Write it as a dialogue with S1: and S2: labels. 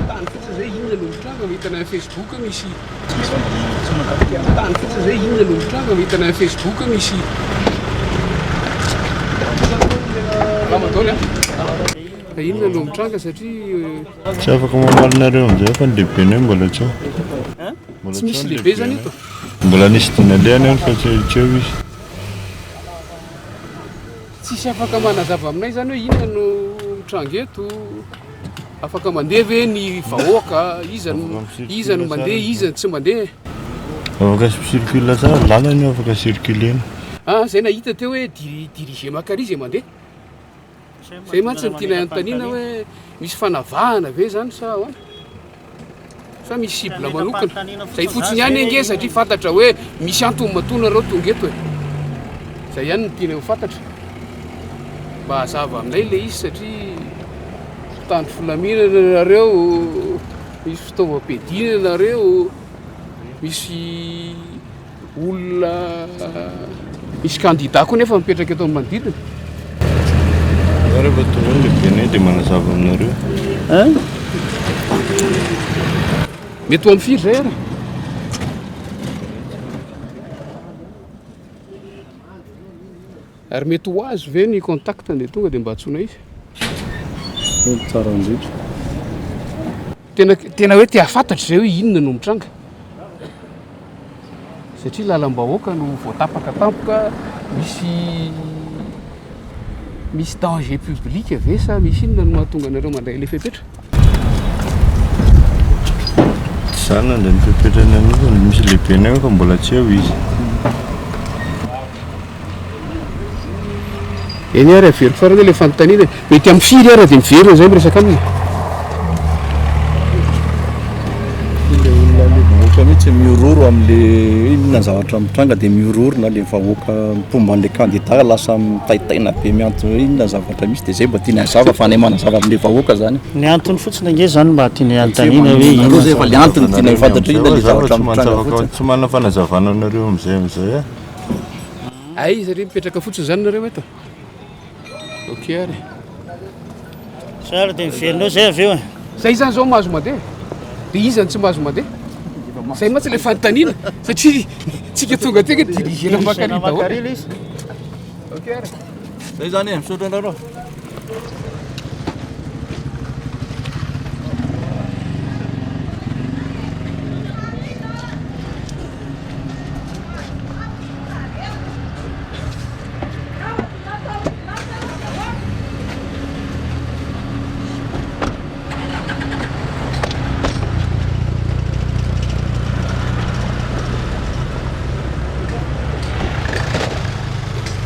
S1: tany fotsiny zay inona no mitranga mahitana Facebook misy tany fotsiny zay inona no mitranga mahitana Facebook misy inona no mitranga satria
S2: tsy afaka mamalinareo amizay fa ny lehibenay mbola tsy
S1: tsy misy lehibe zany eto
S2: mbola nisy dinalehany any fa tsy eo izy
S1: tsisy afaka manazava aminay zany hoe inona no mitranga eto afaka mandeha ve ny vahoaka iza no mandeha iza tsy mandeha
S2: afaka circule tsara lalany afaka circulena
S1: zay nahita teo hoe dirige Macary zay mandeha zay mantsy ny tiana anontaniana hoe misy fanavahana ve zany sa ahoana sa misy cible manokana zay fotsiny ihany ange satria fantatra hoe misy antony matonareo tonga eto e zay ihany ny tiana ho fantatra mba hazava aminay le izy satria tandro filaminana nareo misy fitaovam-piadina nareo misy olona misy candidat koa nefa mipetraka eto amin'ny manodidina
S2: rehefa tonga ny lehibenay dia manazava aminareo
S1: mety ho amin'ny firy zay ara ary mety ho azy ve ny contact dia tonga dia mba hatsoina izy
S3: tsara indrindra
S1: tena hoe tia fantatra zay hoe inona no mitranga satria lalam-bahoaka no voatapaka tampoka misy danger public ve sa misy inona no mahatonga anareo mandray le fepetra
S2: zana nda ny fepetrany anio misy lehibenay fa mbola tsy eo izy
S1: eny ary avery farany le fanontaniana mety amin'ny firy ara dia mivery zay miresaka aminy
S3: mihitsy miororo am'le inona zavatra mitranga dia miororo na le vahoaka mpomban'le candidat lasa mitaitaina be miantony hoe inona zavatra misy dia zay mba tiany hazava fa nay manazava amin'le vahoaka zany
S4: ny antony fotsiny ange zany mba tiany antaniana hoe
S3: zay efa le antony tiana mifantatra inona le zavatra mitranga fotsiny
S2: tsy manana fanazavana anareo amizay
S1: ay satria mipetraka fotsiny zany nareo eto ok ary
S4: sara dia miverinao zay avy eo
S1: zay zany zao mahazo mandeha dia izany tsy mahazo mandeha zay matsy le fanontaniana satria tsika tonga teka dirigena Macary daholo
S4: izy
S1: ok ary
S3: zay zany misaotra anareo